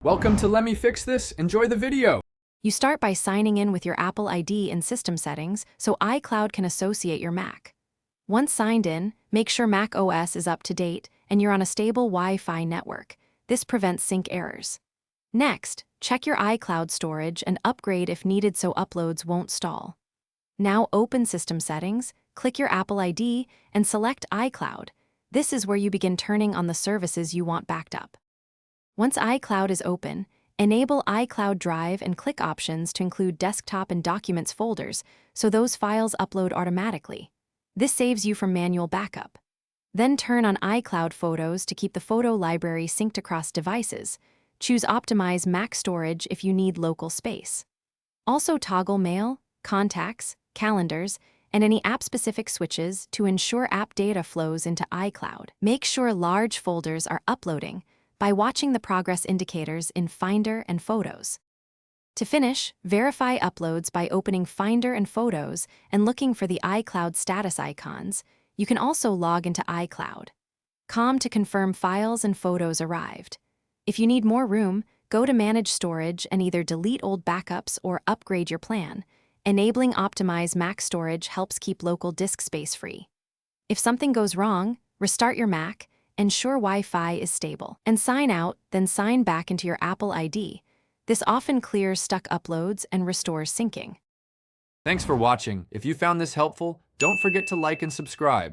Welcome to Let Me Fix This. Enjoy the video. You start by signing in with your Apple ID in System Settings so iCloud can associate your Mac. Once signed in, make sure Mac OS is up to date and you're on a stable Wi-Fi network. This prevents sync errors. Next, check your iCloud storage and upgrade if needed so uploads won't stall. Now open System Settings, click your Apple ID, and select iCloud. This is where you begin turning on the services you want backed up. Once iCloud is open, enable iCloud Drive and click Options to include desktop and documents folders so those files upload automatically. This saves you from manual backup. Then turn on iCloud Photos to keep the photo library synced across devices. Choose Optimize Mac Storage if you need local space. Also toggle Mail, Contacts, Calendars, and any app-specific switches to ensure app data flows into iCloud. Make sure large folders are uploading by watching the progress indicators in Finder and Photos. To finish, verify uploads by opening Finder and Photos and looking for the iCloud status icons. You can also log into iCloud.com to confirm files and photos arrived. If you need more room, go to Manage Storage and either delete old backups or upgrade your plan. Enabling Optimize Mac Storage helps keep local disk space free. If something goes wrong, restart your Mac, ensure Wi-Fi is stable, and sign out, then sign back into your Apple ID. This often clears stuck uploads and restores syncing. Thanks for watching. If you found this helpful, don't forget to like and subscribe.